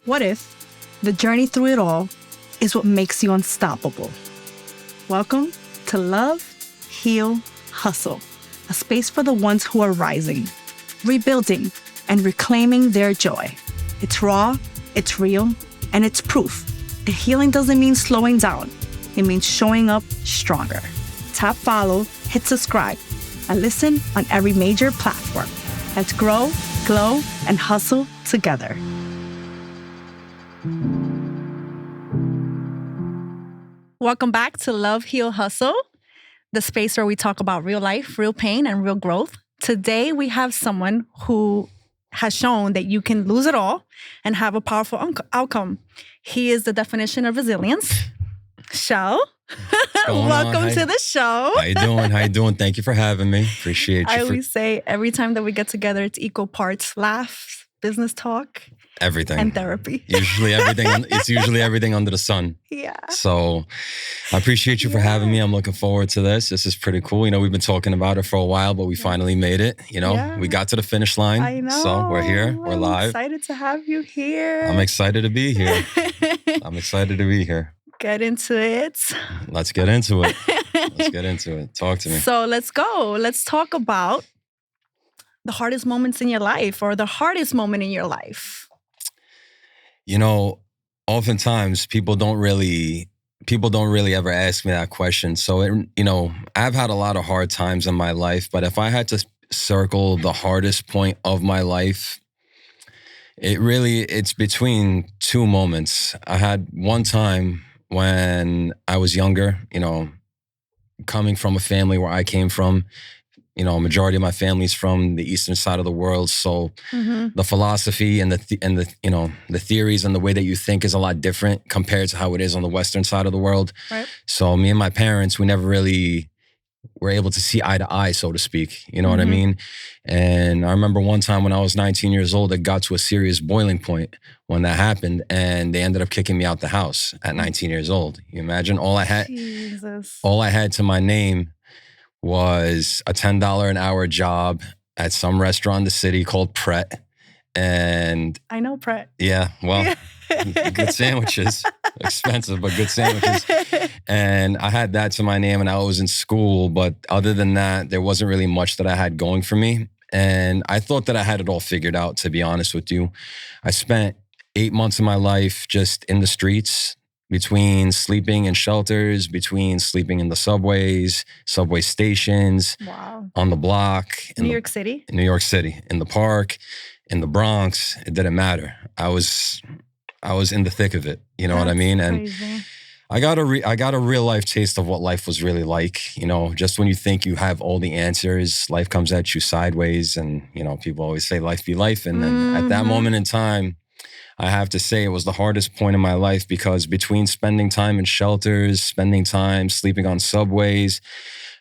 What if the journey through it all is what makes you unstoppable? Welcome to Love, Heal, Hustle, a space for the ones who are rising, rebuilding, and reclaiming their joy. It's raw, it's real, and it's proof that healing doesn't mean slowing down. It means showing up stronger. Tap follow, hit subscribe, and listen on every major platform. Let's grow, glow, and hustle together. Welcome back to Love, Heal, Hustle, the space where we talk about real life, real pain, and real growth. Today, we have someone who has shown that you can lose it all and have a powerful outcome. He is the definition of resilience. Shell, welcome to the show. How you doing? Thank you for having me. Appreciate you. I always say every time that we get together, it's equal parts laughs, business talk, everything, and therapy. Usually everything. It's usually everything under the sun. Yeah. So I appreciate you for having me. I'm looking forward to this. This is pretty cool. We've been talking about it for a while, but we finally made it. We got to the finish line. I know. So we're here. We're live. I'm excited to have you here. I'm excited to be here. Get into it. Let's get into it. Talk to me. So let's go. Let's talk about the hardest moments in your life, or the hardest moment in your life. Oftentimes people don't really ever ask me that question. So, I've had a lot of hard times in my life, but if I had to circle the hardest point of my life, it's between two moments. I had one time when I was younger, coming from a family where I came from. A majority of my family's from the eastern side of the world, so the philosophy and the theories and the way that you think is a lot different compared to how it is on the western side of the world. Right. So me and my parents, we never really were able to see eye to eye, so to speak. You know what I mean? And I remember one time when I was 19 years old, it got to a serious boiling point when that happened, and they ended up kicking me out the house at 19 years old. You imagine? All I had to my name was a $10 an hour job at some restaurant in the city called Pret. And I know Pret. Yeah, well, good sandwiches. Expensive, but good sandwiches. And I had that to my name, and I was in school. But other than that, there wasn't really much that I had going for me. And I thought that I had it all figured out, to be honest with you. I spent 8 months of my life just in the streets, between sleeping in shelters, between sleeping in the subways, subway stations, on the block. New York City, in the park, in the Bronx. It didn't matter. I was in the thick of it. You know what I mean? And crazy. I got a real life taste of what life was really like. Just when you think you have all the answers, life comes at you sideways. And, people always say life be life. And then at that moment in time, I have to say it was the hardest point in my life, because between spending time in shelters, spending time sleeping on subways,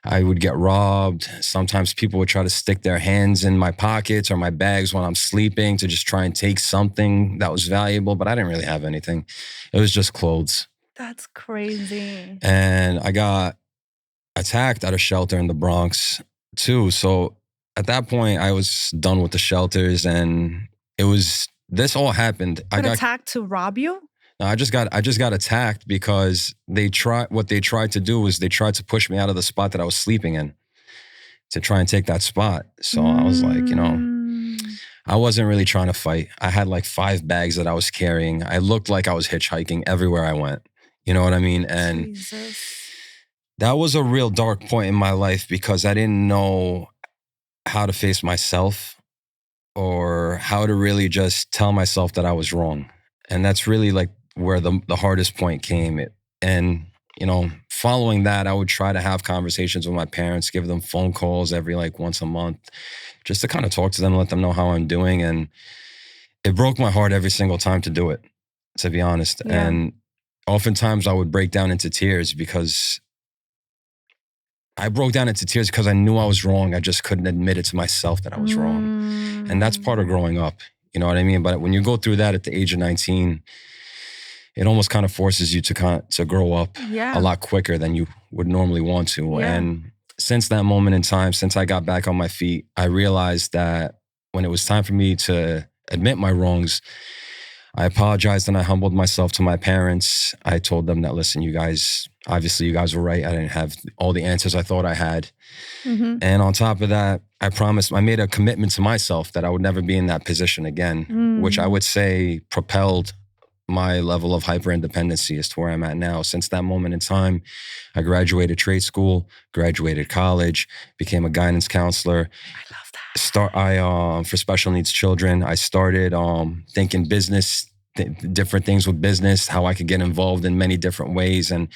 I would get robbed. Sometimes people would try to stick their hands in my pockets or my bags when I'm sleeping to just try and take something that was valuable, but I didn't really have anything. It was just clothes. That's crazy. And I got attacked at a shelter in the Bronx too. So at that point, I was done with the shelters, and this all happened. I got attacked to rob you? No, I just got attacked because what they tried to do was they tried to push me out of the spot that I was sleeping in to try and take that spot. So I was like, I wasn't really trying to fight. I had like 5 bags that I was carrying. I looked like I was hitchhiking everywhere I went. You know what I mean? And Jesus. That was a real dark point in my life, because I didn't know how to face myself, or how to really just tell myself that I was wrong. And that's really like where the hardest point came. Following that, I would try to have conversations with my parents, give them phone calls every once a month, just to kind of talk to them, let them know how I'm doing. And it broke my heart every single time to do it, to be honest. Yeah. And oftentimes I would break down into tears, because I knew I was wrong. I just couldn't admit it to myself that I was wrong. And that's part of growing up. You know what I mean? But when you go through that at the age of 19, it almost kind of forces you to grow up a lot quicker than you would normally want to. Yeah. And since that moment in time, since I got back on my feet, I realized that when it was time for me to admit my wrongs, I apologized and I humbled myself to my parents. I told them that, listen, you guys, obviously you guys were right. I didn't have all the answers I thought I had. Mm-hmm. And on top of that, I made a commitment to myself that I would never be in that position again, which I would say propelled my level of hyper independency as to where I'm at now. Since that moment in time, I graduated trade school, graduated college, became a guidance counselor. I love that. For special needs children. I started thinking business, different things with business, how I could get involved in many different ways. And,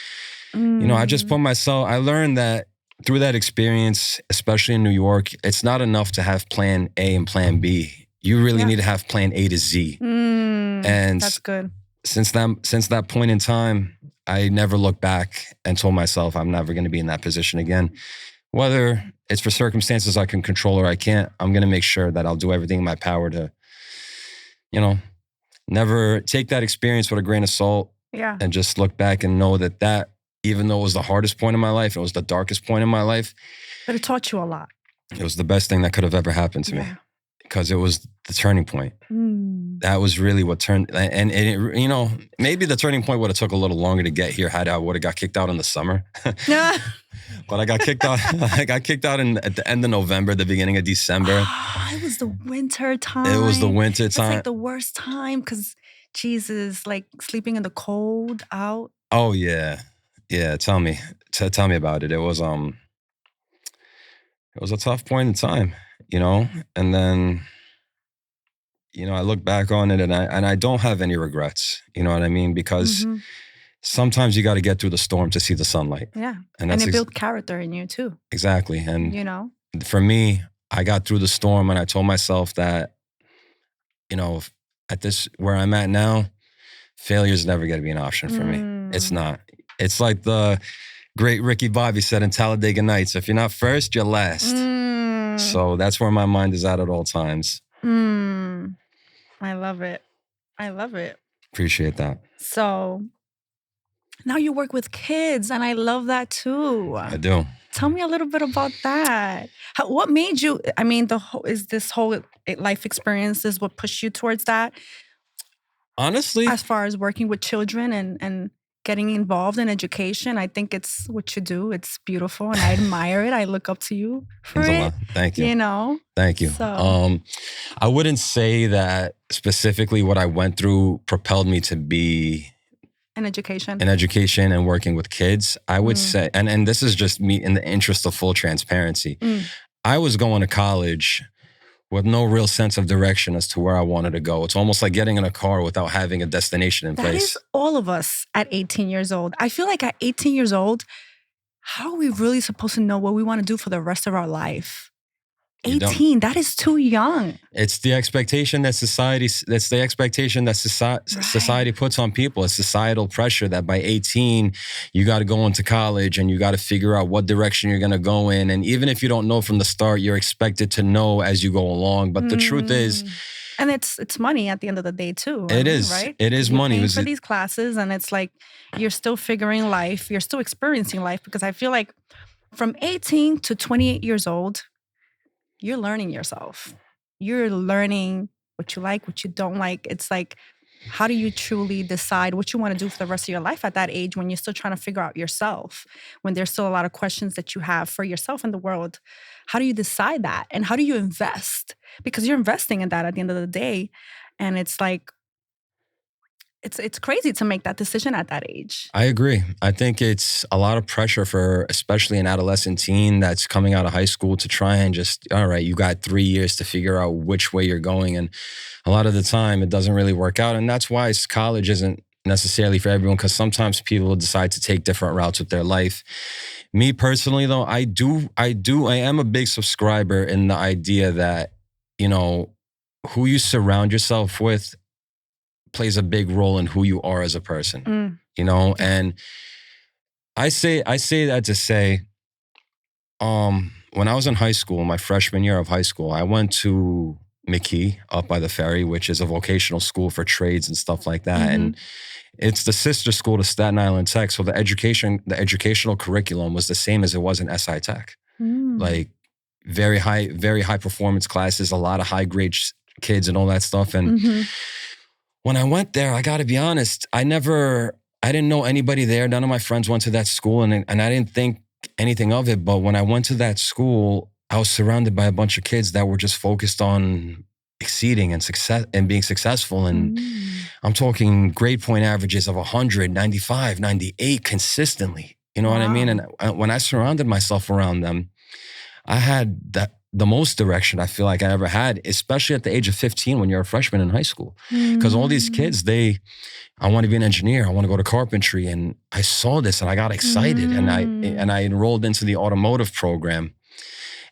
I just put myself, I learned that through that experience, especially in New York, it's not enough to have plan A and plan B. You really need to have plan A to Z. And that's good. Since that point in time, I never looked back and told myself I'm never going to be in that position again. Whether it's for circumstances I can control or I can't, I'm going to make sure that I'll do everything in my power to, never take that experience with a grain of salt. Yeah. And just look back and know that even though it was the hardest point in my life, it was the darkest point in my life. But it taught you a lot. It was the best thing that could have ever happened to me. Because it was the turning point. That was really what turned, and it, maybe the turning point would have took a little longer to get here had I would have got kicked out in the summer. But I got kicked out. I got kicked out at the end of November, the beginning of December. It was the winter time. It was the winter time. It's like the worst time because Jesus, like sleeping in the cold out. Oh yeah. Tell me about it. It was a tough point in time. And then, I look back on it and I don't have any regrets, you know what I mean? Because sometimes you got to get through the storm to see the sunlight. Yeah. And it built character in you too. Exactly. And, for me, I got through the storm and I told myself that, at this, where I'm at now, failure is never going to be an option for me. It's not. It's like the great Ricky Bobby said in Talladega Nights, if you're not first, you're last. So that's where my mind is at all times. I love it. Appreciate that. So now you work with kids and I love that too. I do. Tell me a little bit about that. What made you, this whole life experience is what pushed you towards that? Honestly. As far as working with children and getting involved in education, I think it's what you do. It's beautiful and I admire it. I look up to you for it. Thank you. Thank you. So. I wouldn't say that specifically what I went through propelled me to be in education and working with kids. I would say, and this is just me in the interest of full transparency. I was going to college with no real sense of direction as to where I wanted to go. It's almost like getting in a car without having a destination in place. That is all of us at 18 years old. I feel like at 18 years old, how are we really supposed to know what we want to do for the rest of our life? 18, that is too young. It's the expectation that society puts on people. It's societal pressure that by 18, you got to go into college and you got to figure out what direction you're going to go in. And even if you don't know from the start, you're expected to know as you go along. But the truth is... And it's money at the end of the day too. It is, right? It is money. You're paying for these classes and it's like you're still figuring life. You're still experiencing life because I feel like from 18 to 28 years old, you're learning yourself. You're learning what you like, what you don't like. It's like, how do you truly decide what you want to do for the rest of your life at that age when you're still trying to figure out yourself, when there's still a lot of questions that you have for yourself in the world? How do you decide that? And how do you invest? Because you're investing in that at the end of the day. And it's like, it's crazy to make that decision at that age. I agree. I think it's a lot of pressure for especially an adolescent teen that's coming out of high school to try and just, all right, you got 3 years to figure out which way you're going. And a lot of the time it doesn't really work out. And that's why college isn't necessarily for everyone, because sometimes people decide to take different routes with their life. Me personally, though, I am a big subscriber in the idea that, who you surround yourself with plays a big role in who you are as a person, and I say that to say, when I was in high school, my freshman year of high school, I went to McKee up by the ferry, which is a vocational school for trades and stuff like that. And it's the sister school to Staten Island Tech. So the educational curriculum was the same as it was in SI Tech. Like very high performance classes, a lot of high grade kids and all that stuff. And when I went there, I got to be honest, I didn't know anybody there. None of my friends went to that school, and I didn't think anything of it. But when I went to that school, I was surrounded by a bunch of kids that were just focused on exceeding and success and being successful. And I'm talking grade point averages of 100, 95, 98 consistently. You know what I mean? And when I surrounded myself around them, I had the most direction I feel like I ever had, especially at the age of 15 when you're a freshman in high school. Because all these kids, I want to be an engineer. I want to go to carpentry. And I saw this and I got excited and I enrolled into the automotive program.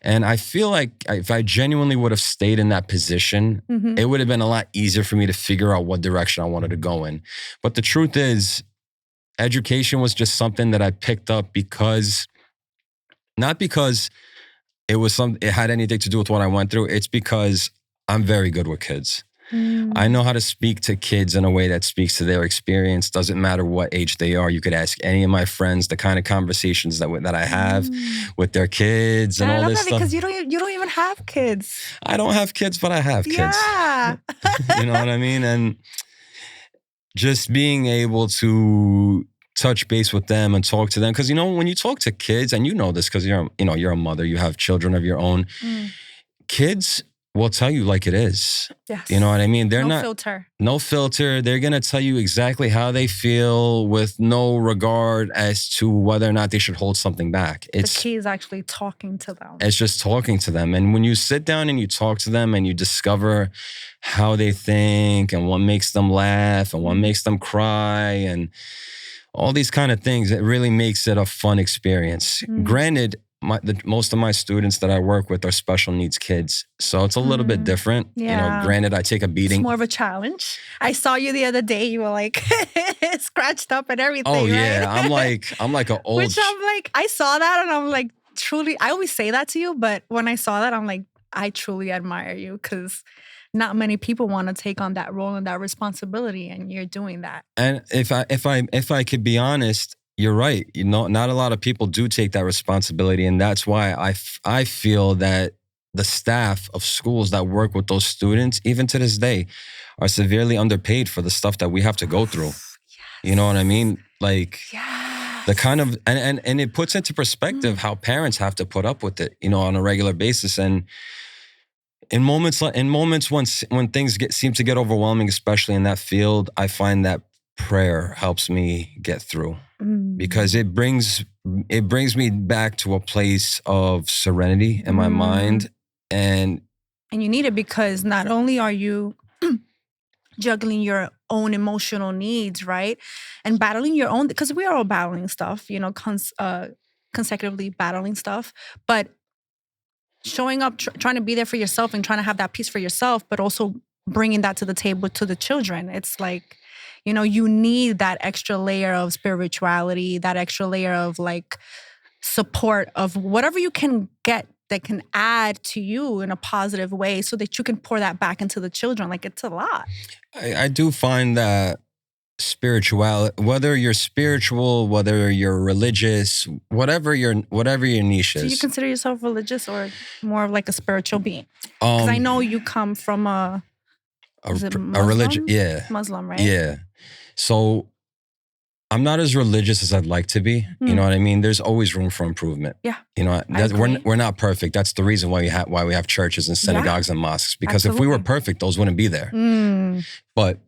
And I feel like if I genuinely would have stayed in that position, it would have been a lot easier for me to figure out what direction I wanted to go in. But the truth is, education was just something that I picked up not because it had anything to do with what I went through. It's because I'm very good with kids. I know how to speak to kids in a way that speaks to their experience. Doesn't matter what age they are. You could ask any of my friends the kind of conversations that I have with their kids and all this stuff. Because you don't even have kids. I don't have kids, but I have kids. Yeah. You know what I mean? And just being able to touch base with them and talk to them. Because, when you talk to kids, and you know this because you're a mother, you have children of your own. Kids will tell you like it is. Yes. You know what I mean? They're no filter. No filter. They're going to tell you exactly how they feel with no regard as to whether or not they should hold something back. The key is actually talking to them. It's just talking to them. And when you sit down and you talk to them and you discover how they think and what makes them laugh and what makes them cry and all these kind of things, it really makes it a fun experience. Granted, most of my students that I work with are special needs kids. So it's a little bit different. Yeah. Granted, I take a beating. It's more of a challenge. I saw you the other day. You were like scratched up and everything. Oh, yeah. Right? I'm like an old... Which I'm like, I saw that and I'm like, truly, I always say that to you. But when I saw that, I'm like, I truly admire you because not many people want to take on that role and that responsibility. And you're doing that. And if I could be honest, you're right. Not a lot of people do take that responsibility. And that's why I feel that the staff of schools that work with those students, even to this day, are severely underpaid for the stuff that we have to go through. Yes. You know what I mean? Like, yes. The kind of, and it puts into perspective how parents have to put up with it, on a regular basis. And in moments when things seem to get overwhelming, especially in that field, I find that prayer helps me get through. Because it brings me back to a place of serenity in my mind. And you need it because not only are you juggling your own emotional needs, right? And battling your own, because we are all battling stuff, consecutively battling stuff. But showing up, trying to be there for yourself and trying to have that peace for yourself, but also bringing that to the table to the children. It's like, you need that extra layer of spirituality, that extra layer of like support of whatever you can get that can add to you in a positive way so that you can pour that back into the children. Like, it's a lot. I do find that spirituality, whether you're spiritual, whether you're religious, whatever your niche is. Do you consider yourself religious or more of like a spiritual being? Because I know you come from a religion, yeah. Muslim, right? Yeah. So I'm not as religious as I'd like to be. You know what I mean? There's always room for improvement. Yeah. We're not perfect. That's the reason why we have churches and synagogues and mosques. Because if we were perfect, those wouldn't be there. But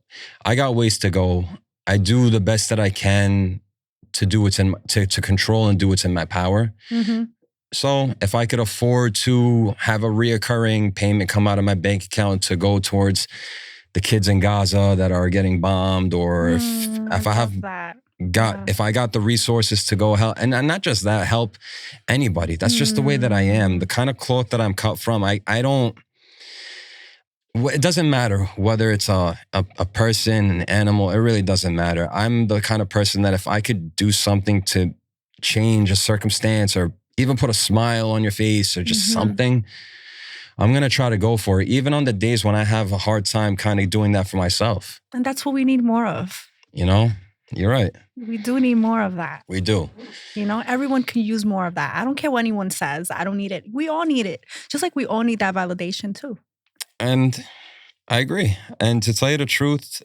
I got ways to go. I do the best that I can to do what's to control and do what's in my power. So if I could afford to have a reoccurring payment come out of my bank account to go towards the kids in Gaza that are getting bombed, or if I got the resources to go help, and not just that, help anybody. That's just the way that I am. The kind of cloth that I'm cut from, I don't, it doesn't matter whether it's a person, an animal, it really doesn't matter. I'm the kind of person that if I could do something to change a circumstance or even put a smile on your face or just something, I'm going to try to go for it, even on the days when I have a hard time kind of doing that for myself. And that's what we need more of. You're right. We do need more of that. We do. Everyone can use more of that. I don't care what anyone says. I don't need it. We all need it. Just like we all need that validation too. And I agree. And to tell you the truth,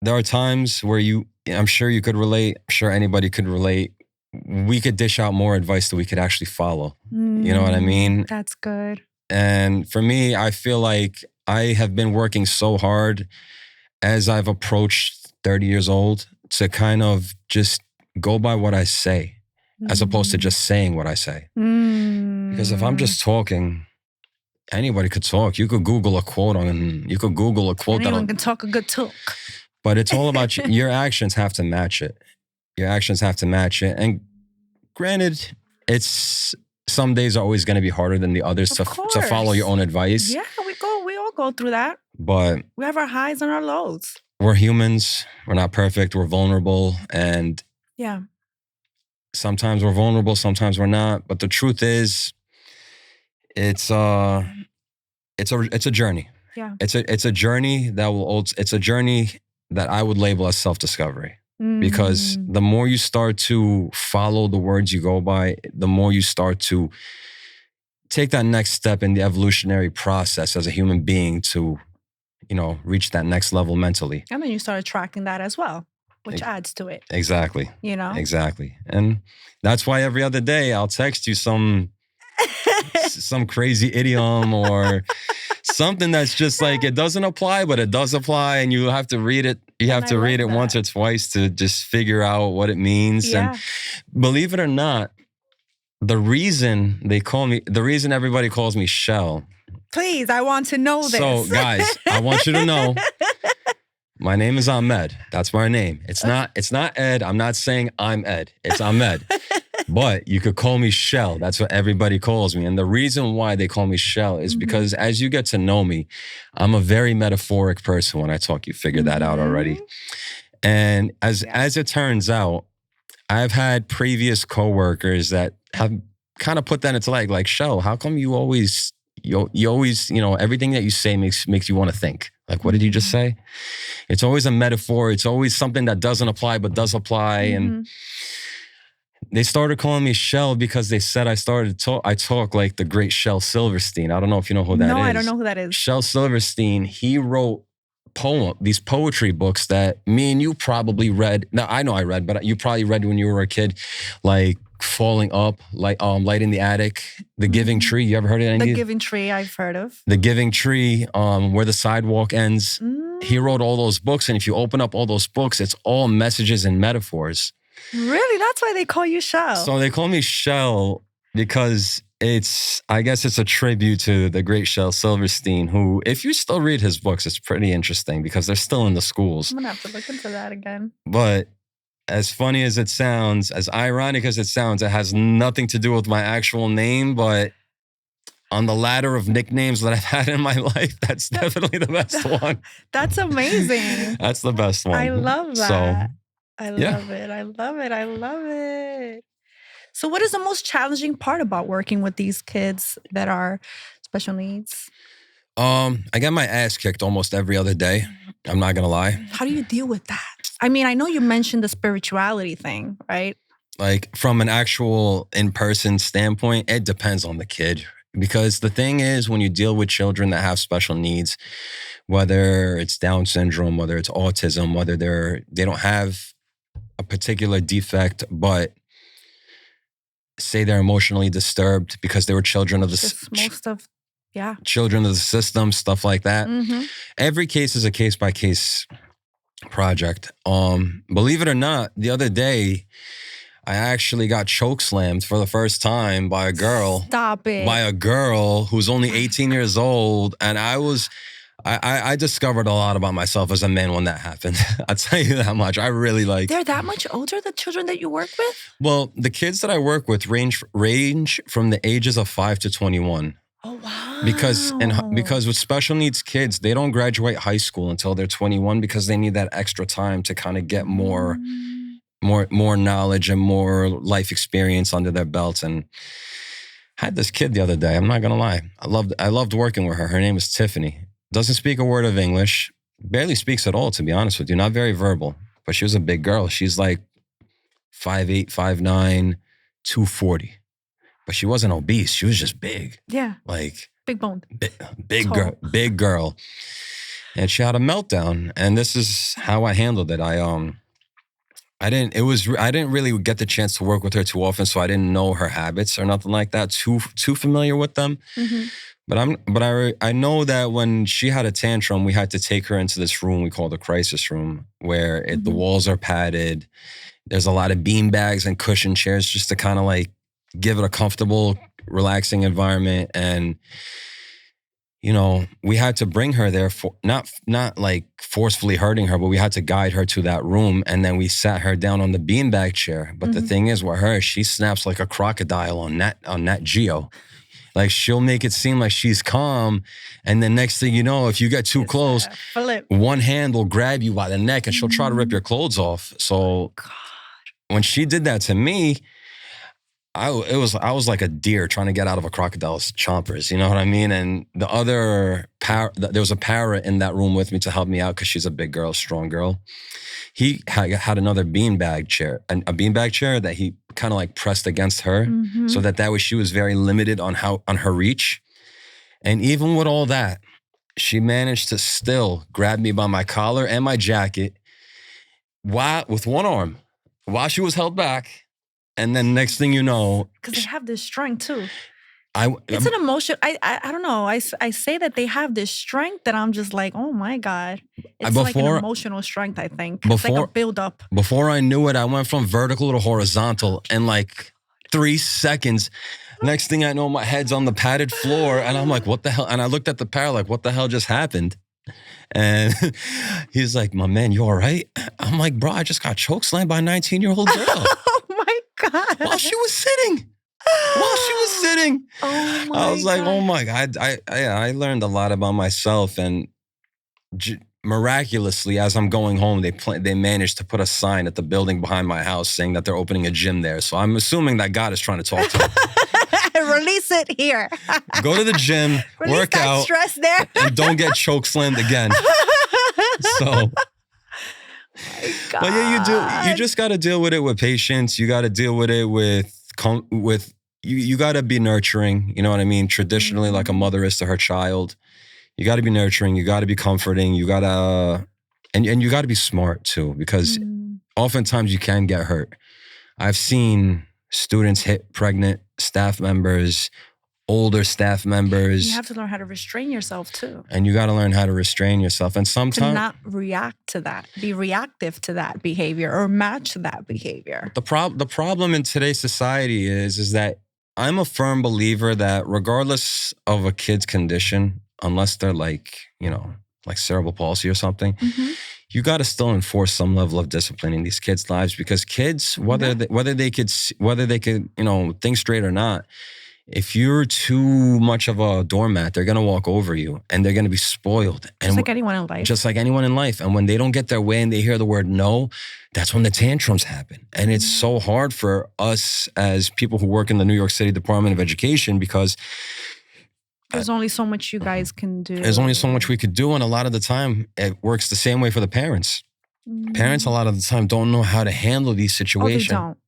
there are times where I'm sure you could relate. I'm sure anybody could relate. We could dish out more advice that we could actually follow. You know what I mean? That's good. And for me, I feel like I have been working so hard as I've approached 30 years old to kind of just go by what I say, as opposed to just saying what I say. Because if I'm just talking, anybody could talk. You could Google a quote Anyone can talk a good talk. But it's all about your actions have to match it. Your actions have to match it. And granted, some days are always going to be harder than the others to follow your own advice. Yeah, we all go through that. But we have our highs and our lows. We're humans. We're not perfect. We're vulnerable. And yeah, sometimes we're vulnerable, sometimes we're not. But the truth is, it's a journey. Yeah. It's a journey it's a journey that I would label as self-discovery. Because the more you start to follow the words you go by, the more you start to take that next step in the evolutionary process as a human being to, reach that next level mentally. And then you start tracking that as well, which adds to it. Exactly. Exactly. And that's why every other day I'll text you some crazy idiom or something that's just like, it doesn't apply, but it does apply. And you have to read it. You have to read it once or twice to just figure out what it means. Yeah. And believe it or not, the reason everybody calls me Shell. Please, I want to know this. So guys, I want you to know, my name is Ahmed. That's my name. It's not Ed. I'm not saying I'm Ed. It's Ahmed. But you could call me Shell. That's what everybody calls me. And the reason why they call me Shell is because as you get to know me, I'm a very metaphoric person when I talk. You figured that out already. And as it turns out, I've had previous coworkers that have kind of put that into like, Shell, how come you always, everything that you say makes you want to think. Like, what did you just say? It's always a metaphor. It's always something that doesn't apply, but does apply. And they started calling me Shell because they said I talk like the great Shel Silverstein. I don't know if you know who that is. No, I don't know who that is. Shel Silverstein, he wrote these poetry books that me and you probably read. Now, I know I read, but you probably read when you were a kid, like Falling Up, like Light in the Attic, The Giving Tree. You ever heard of any? The Giving Tree, I've heard of. The Giving Tree, Where the Sidewalk Ends. He wrote all those books. And if you open up all those books, it's all messages and metaphors. Really? That's why they call you Shell. So they call me Shell because I guess it's a tribute to the great Shel Silverstein, who, if you still read his books, it's pretty interesting because they're still in the schools. I'm going to have to look into that again. But as funny as it sounds, as ironic as it sounds, it has nothing to do with my actual name, but on the ladder of nicknames that I've had in my life, that's definitely the best one. That's amazing. That's the best one. I love that. So, I love it. I love it. I love it. So what is the most challenging part about working with these kids that are special needs? I get my ass kicked almost every other day. I'm not going to lie. How do you deal with that? I mean, I know you mentioned the spirituality thing, right? Like from an actual in-person standpoint, it depends on the kid. Because the thing is, when you deal with children that have special needs, whether it's Down syndrome, whether it's autism, whether they don't have a particular defect, but say they're emotionally disturbed because they were children of children of the system, stuff like that. Every case is a case-by-case project. Believe it or not, the other day, I actually got chokeslammed for the first time by a girl. Stop it. By a girl who's only 18 years old. And I discovered a lot about myself as a man when that happened. I'll tell you that much. I really They're that much older, the children that you work with? Well, the kids that I work with range from the ages of 5 to 21. Oh, wow. Because with special needs kids, they don't graduate high school until they're 21 because they need that extra time to kind of get more knowledge and more life experience under their belts. And I had this kid the other day. I'm not going to lie. I loved working with her. Her name is Tiffany. Doesn't speak a word of English. Barely speaks at all, to be honest with you. Not very verbal. But she was a big girl. She's like 5'8", 5'9", 240. But she wasn't obese. She was just big. Yeah. Like big boned. Big girl. and she had a meltdown. And this is how I handled it. I didn't really get the chance to work with her too often, so I didn't know her habits or nothing like that. Too familiar with them. Mm-hmm. But I know that when she had a tantrum, we had to take her into this room we call the crisis room, where the walls are padded. There's a lot of bean bags and cushion chairs just to kind of like give it a comfortable, relaxing environment. And we had to bring her there for not like forcefully hurting her, but we had to guide her to that room. And then we sat her down on the beanbag chair. But the thing is with her, she snaps like a crocodile on Nat Geo. Like she'll make it seem like she's calm. And then next thing you know, if you get too close, one hand will grab you by the neck and she'll try to rip your clothes off. So when she did that to me, I was like a deer trying to get out of a crocodile's chompers, you know what I mean? And there was a para in that room with me to help me out because she's a big girl, strong girl. He had another beanbag chair, a beanbag chair that he kind of like pressed against her, so that way she was very limited on her reach. And even with all that, she managed to still grab me by my collar and my jacket with one arm while she was held back. And then next thing you know, because they have this strength too. It's an emotion. I don't know. I say that they have this strength that I'm just like, oh my God. It's like an emotional strength, I think. It's like a build up. Before I knew it, I went from vertical to horizontal in like 3 seconds. Next thing I know, my head's on the padded floor and I'm like, what the hell? And I looked at the para like, what the hell just happened? And he's like, my man, you all right? I'm like, bro, I just got chokeslammed by a 19-year-old girl. Oh my God. While she was sitting. Oh my I was like, God. oh my God. I learned a lot about myself, and miraculously, as I'm going home, they managed to put a sign at the building behind my house saying that they're opening a gym there. So I'm assuming that God is trying to talk to me. Release it here. Go to the gym, work out, stress there, and don't get chokeslammed again. So, but yeah, you just got to deal with it with patience. You got to deal with it with you got to be nurturing. You know what I mean? Traditionally, like a mother is to her child. You got to be nurturing. You got to be comforting. You got to, and you got to be smart too, because oftentimes you can get hurt. I've seen students hit pregnant staff members, older staff members. You have to learn how to restrain yourself too. And you got to learn how to restrain yourself. And sometimes to not react to that, be reactive to that behavior or match that behavior. The problem in today's society is that I'm a firm believer that regardless of a kid's condition, unless they're like, like cerebral palsy or something, you got to still enforce some level of discipline in these kids' lives, because kids, whether they could think straight or not, if you're too much of a doormat, they're going to walk over you and they're going to be spoiled. Just like anyone in life. Just like anyone in life. And when they don't get their way and they hear the word no, that's when the tantrums happen. And it's so hard for us as people who work in the New York City Department of Education, because there's only so much you guys can do. There's only so much we could do. And a lot of the time, it works the same way for the parents. Parents, a lot of the time, don't know how to handle these situations. They don't.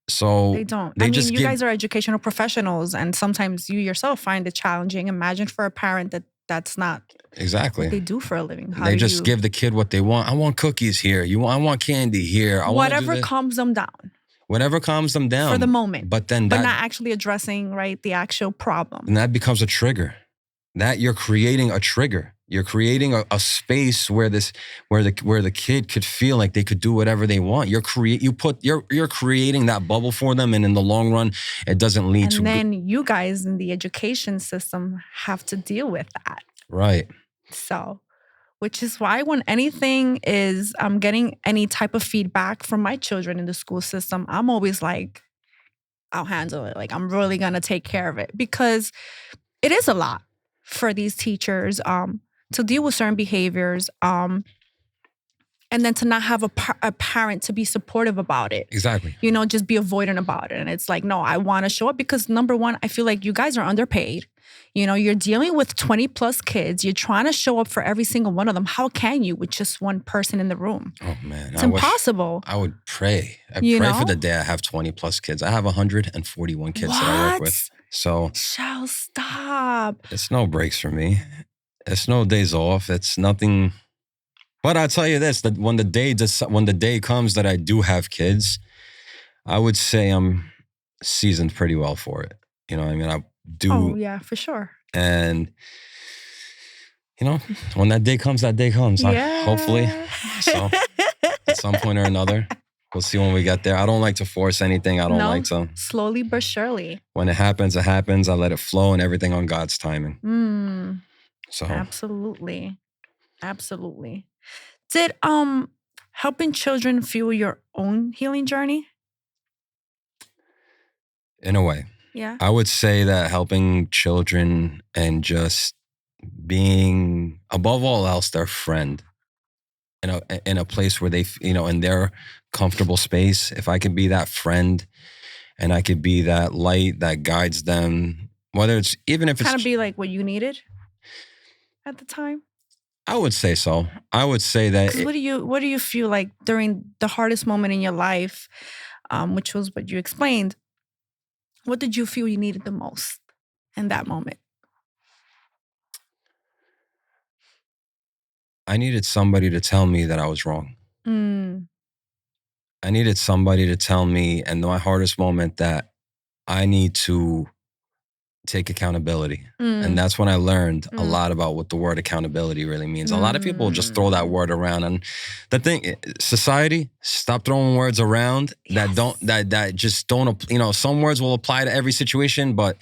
So they don't. You guys are educational professionals, and sometimes you yourself find it challenging. Imagine for a parent that's not exactly what they do for a living. They just give the kid what they want. I want cookies here. I want candy here. Whatever calms them down. Whatever calms them down for the moment. But not actually addressing the actual problem. And that becomes a trigger. That you're creating a trigger. You're creating a space where the kid could feel like they could do whatever they want. You're creating that bubble for them, and in the long run, it doesn't lead to. And then you guys in the education system have to deal with that, right? So, which is why when I'm getting any type of feedback from my children in the school system, I'm always like, I'll handle it. Like, I'm really gonna take care of it, because it is a lot for these teachers to deal with certain behaviors, and then to not have a parent to be supportive about it. Exactly. Just be avoidant about it. And it's like, no, I want to show up, because number one, I feel like you guys are underpaid. You're dealing with 20 plus kids. You're trying to show up for every single one of them. How can you with just one person in the room? Oh man, it's impossible. I would pray. I pray for the day I have 20 plus kids. I have 141 kids that I work with. So shall stop. It's no breaks for me. It's no days off. It's nothing. But I'll tell you this, that when the day comes that I do have kids, I would say I'm seasoned pretty well for it. You know what I mean? I do. Oh, yeah, for sure. And, you know, when that day comes, that day comes. Yeah. Hopefully. So at some point or another, we'll see when we get there. I don't like to force anything. I don't like to. Slowly but surely. When it happens, it happens. I let it flow and everything on God's timing. So absolutely. Absolutely. Did helping children fuel your own healing journey? In a way. Yeah. I would say that helping children and just being, above all else, their friend in a place where they, in their comfortable space. If I could be that friend and I could be that light that guides them, whether it's, even if it's kind of be like what you needed at the time. I would say so. I would say that. What do you feel like during the hardest moment in your life, which was what you explained? What did you feel you needed the most in that moment? I needed somebody to tell me that I was wrong. I needed somebody to tell me in my hardest moment that I need to take accountability. And that's when I learned a lot about what the word accountability really means. A lot of people just throw that word around. And the thing, society, stop throwing words around that just don't, some words will apply to every situation, but,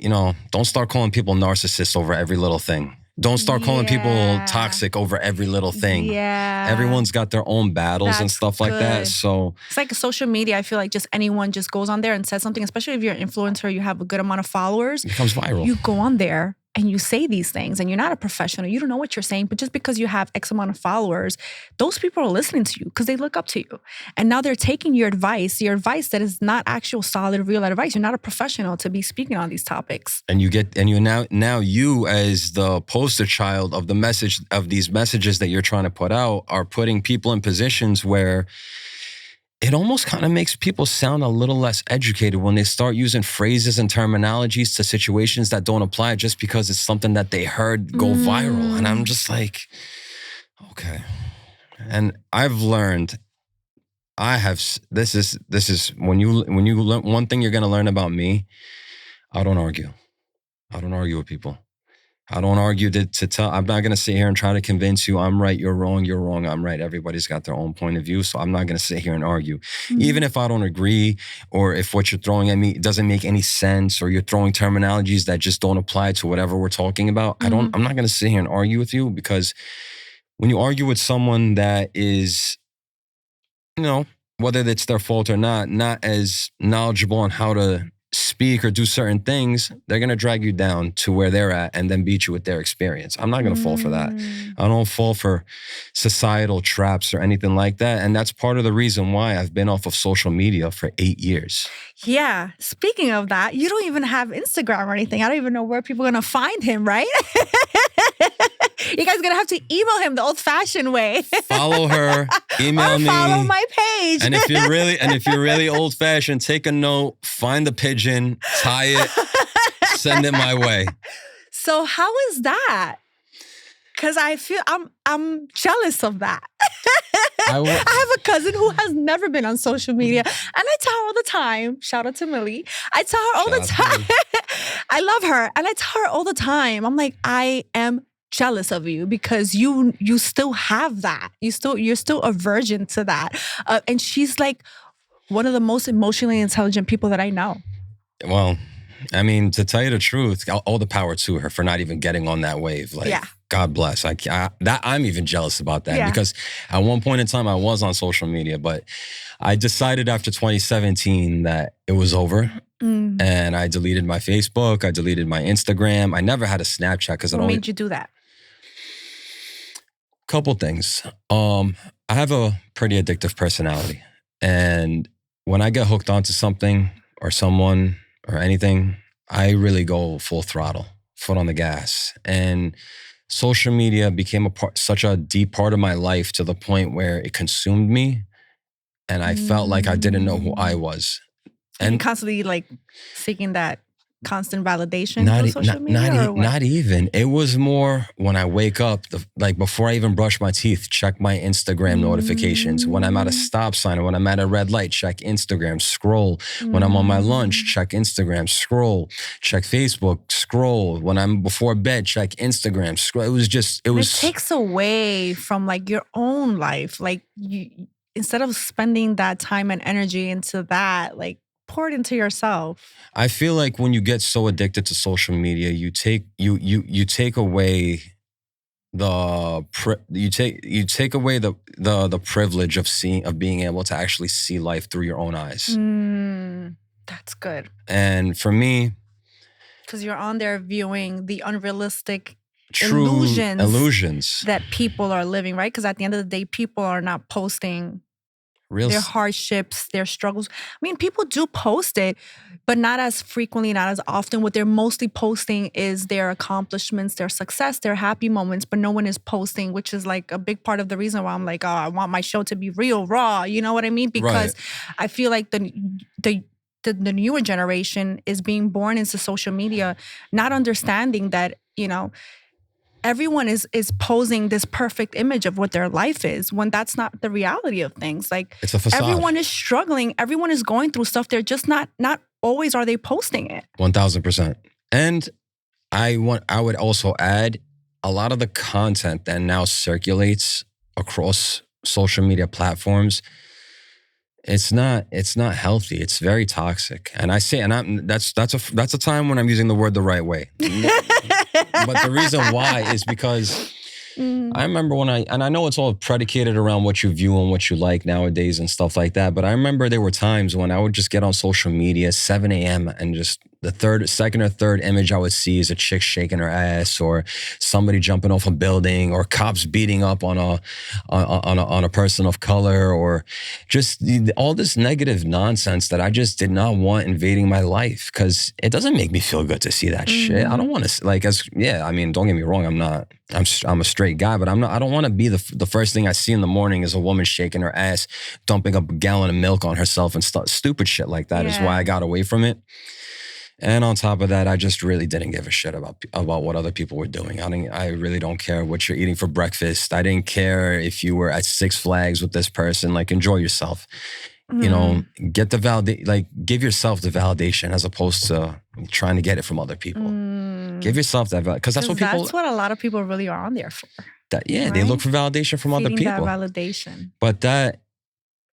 don't start calling people narcissists over every little thing. Don't start calling people toxic over every little thing. Yeah. Everyone's got their own battles and stuff like that. So it's like social media. I feel like just anyone just goes on there and says something, especially if you're an influencer, you have a good amount of followers. It becomes viral. You go on there and you say these things and you're not a professional. You don't know what you're saying, but just because you have X amount of followers, those people are listening to you because they look up to you. And now they're taking your advice that is not actual solid, real advice. You're not a professional to be speaking on these topics. And you now you as the poster child of these messages that you're trying to put out are putting people in positions where it almost kind of makes people sound a little less educated when they start using phrases and terminologies to situations that don't apply just because it's something that they heard go viral. And I'm just like, okay. And I've learned, this is when you learn one thing you're going to learn about me. I don't argue. I don't argue with people. I don't argue to tell. I'm not going to sit here and try to convince you I'm right, you're wrong, I'm right. Everybody's got their own point of view. So I'm not going to sit here and argue. Even if I don't agree, or if what you're throwing at me doesn't make any sense, or you're throwing terminologies that just don't apply to whatever we're talking about. I'm not going to sit here and argue with you, because when you argue with someone that is, whether it's their fault or not as knowledgeable on how to speak or do certain things, they're going to drag you down to where they're at and then beat you with their experience. I'm not going to fall for that. I don't fall for societal traps or anything like that. And that's part of the reason why I've been off of social media for 8 years. Yeah. Speaking of that, you don't even have Instagram or anything. I don't even know where people are going to find him, right? You guys are going to have to email him the old-fashioned way. Follow her, email me. Follow my page. And if you're really old-fashioned, take a note, find the pigeon, tie it, send it my way. So how is that? Because I feel I'm jealous of that. I have a cousin who has never been on social media, and I tell her all the time. Shout out to Millie. I tell her all the time. I love her, and I tell her all the time. I'm like, I am jealous of you because you still have that. You're still a virgin to that, and she's like one of the most emotionally intelligent people that I know. Well, I mean, to tell you the truth, all the power to her for not even getting on that wave. Like, God bless. I'm even jealous about that because at one point in time I was on social media, but I decided after 2017 that it was over. And I deleted my Facebook. I deleted my Instagram. I never had a Snapchat because What made you do that? Couple things. I have a pretty addictive personality, and when I get hooked onto something or someone or anything, I really go full throttle, foot on the gas. And social media became such a deep part of my life to the point where it consumed me, and I felt like I didn't know who I was. And constantly like seeking that constant validation through social media, or what? Not even. It was more when I wake up, like before I even brush my teeth, check my Instagram notifications. When I'm at a stop sign or when I'm at a red light, check Instagram, scroll. When I'm on my lunch, check Instagram, scroll. Check Facebook, scroll. When I'm before bed, check Instagram, scroll. It takes away from like your own life. Like you, instead of spending that time and energy into that, like pour it into yourself. I feel like when you get so addicted to social media, you take away the privilege of being able to actually see life through your own eyes. That's good. And for me, because you're on there viewing the unrealistic true illusions that people are living, right? Because at the end of the day, people are not posting their hardships, their struggles. I mean, people do post it, but not as frequently, not as often. What they're mostly posting is their accomplishments, their success, their happy moments, but no one is posting, which is like a big part of the reason why I'm like, oh, I want my show to be real, raw. You know what I mean? Because I feel like the newer generation is being born into social media, not understanding that, you know, everyone is posing this perfect image of what their life is, when that's not the reality of things. Like, it's a facade. Everyone is struggling. Everyone is going through stuff. They're just not always are they posting it. 1000%. And I would also add, a lot of the content that now circulates across social media platforms, it's not healthy. It's very toxic. And I say, and that's a time when I'm using the word the right way. But the reason why is because I remember and I know it's all predicated around what you view and what you like nowadays and stuff like that. But I remember there were times when I would just get on social media, 7 a.m. and just the second or third image I would see is a chick shaking her ass, or somebody jumping off a building, or cops beating up on a person of color, or just all this negative nonsense that I just did not want invading my life, because it doesn't make me feel good to see that shit. I don't want to I mean, don't get me wrong, I'm a straight guy, but I don't want to be the first thing I see in the morning is a woman shaking her ass, dumping a gallon of milk on herself and stupid shit like that. Is why I got away from it. And on top of that, I just really didn't give a shit about what other people were doing. I really don't care what you're eating for breakfast. I didn't care if you were at Six Flags with this person. Like, enjoy yourself. You know, get give yourself the validation as opposed to trying to get it from other people. Give yourself that validation, because that's what a lot of people really are on there for. Right? They look for validation from other people. That validation. But that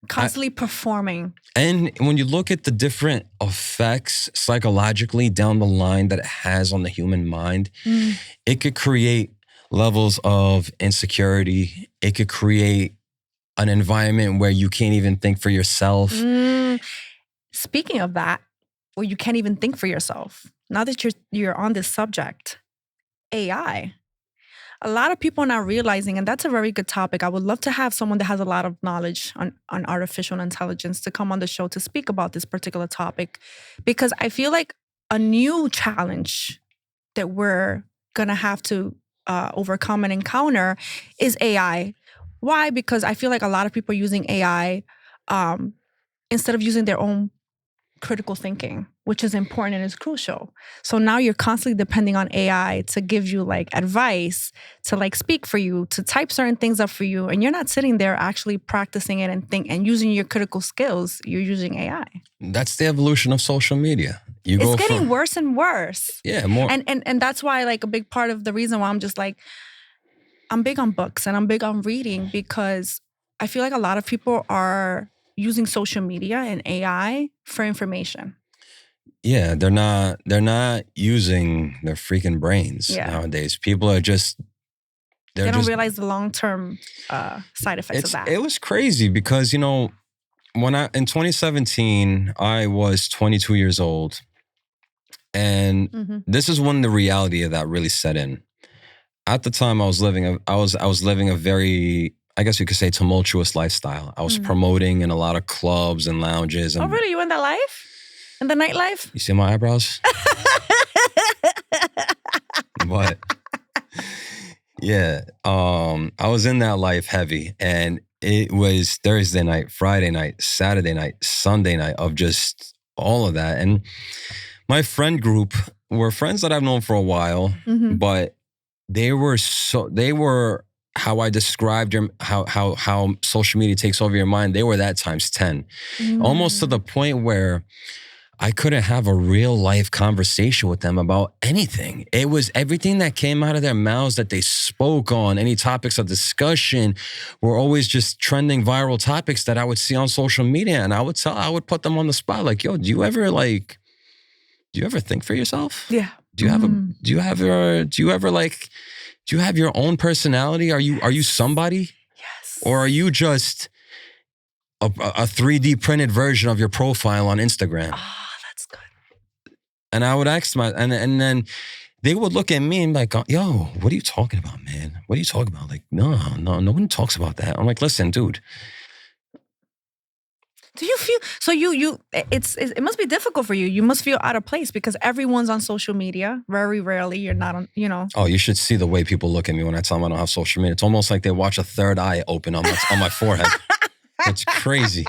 constantly performing. And when you look at the different effects psychologically down the line that it has on the human mind, it could create levels of insecurity. It could create an environment where you can't even think for yourself. Speaking of that, where you can't even think for yourself, now that you're on this subject, AI. A lot of people are not realizing, and that's a very good topic. I would love to have someone that has a lot of knowledge on artificial intelligence to come on the show to speak about this particular topic, because I feel like a new challenge that we're going to have to overcome and encounter is AI. Why? Because I feel like a lot of people are using AI instead of using their own critical thinking, which is important and is crucial. So now you're constantly depending on AI to give you like advice, to like speak for you, to type certain things up for you. And you're not sitting there actually practicing it and using your critical skills. You're using AI. That's the evolution of social media. It's getting worse and worse. Yeah, more. And that's why, like, a big part of the reason why I'm just like, I'm big on books and I'm big on reading, because I feel like a lot of people are using social media and AI for information. Yeah, they're not using their freaking brains nowadays. People are they don't realize the long-term side effects of that. It was crazy because, you know, in 2017, I was 22 years old. And this is when the reality of that really set in. At the time, I was living a very, I guess you could say, tumultuous lifestyle. I was promoting in a lot of clubs and lounges. And, oh, really? You in that life? In the nightlife? You see my eyebrows? But yeah, I was in that life heavy, and it was Thursday night, Friday night, Saturday night, Sunday night of just all of that. And my friend group were friends that I've known for a while, but they were how I described how social media takes over your mind. They were that times 10, almost to the point where I couldn't have a real life conversation with them about anything. It was everything that came out of their mouths that they spoke on, any topics of discussion were always just trending viral topics that I would see on social media. And I would put them on the spot. Like, yo, do you ever think for yourself? Yeah. Do you have your own personality? Are you somebody? Yes. Or are you just a 3D printed version of your profile on Instagram? Ah, that's good. And I would ask and then they would look at me and be like, yo, what are you talking about, man? What are you talking about? Like, no one talks about that. I'm like, listen, dude. Do you feel so? It must be difficult for you. You must feel out of place because everyone's on social media. Very rarely you're not on. Oh, you should see the way people look at me when I tell them I don't have social media. It's almost like they watch a third eye open on my forehead. It's crazy.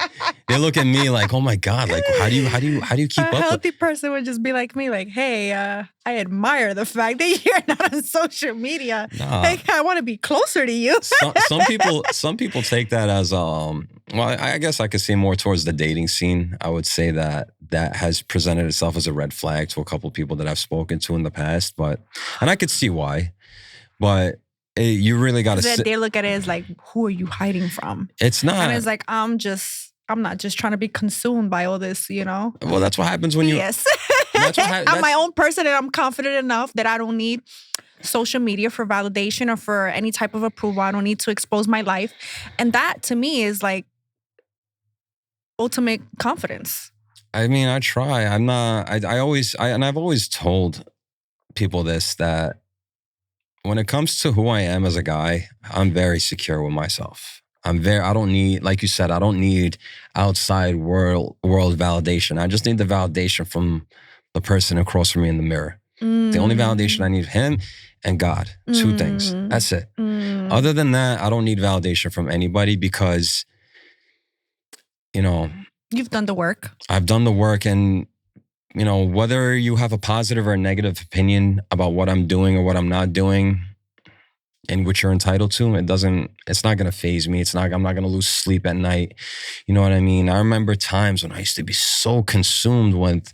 They look at me like, oh my God, like how do you keep up? A healthy person would just be like me, like, hey, I admire the fact that you're not on social media. Nah. Like, I want to be closer to you. some people take that as well, I guess I could say more towards the dating scene. I would say that has presented itself as a red flag to a couple of people that I've spoken to in the past, and I could see why, but you really got to they look at it as like, who are you hiding from? It's not. And it's like, I'm not just trying to be consumed by all this, Well, that's what happens when you... Yes. I'm my own person and I'm confident enough that I don't need social media for validation or for any type of approval. I don't need to expose my life. And that to me is like ultimate confidence. I mean, I try. I'm not... I've always told people this, that when it comes to who I am as a guy, I'm very secure with myself. I don't need, like you said, I don't need outside world validation. I just need the validation from the person across from me in the mirror. The only validation I need, him and God. 2 things. That's it. Other than that, I don't need validation from anybody because, you've done the work. I've done the work, and whether you have a positive or a negative opinion about what I'm doing or what I'm not doing, and which you're entitled to, it's not going to faze me. I'm not going to lose sleep at night. You know what I mean? I remember times when I used to be so consumed with,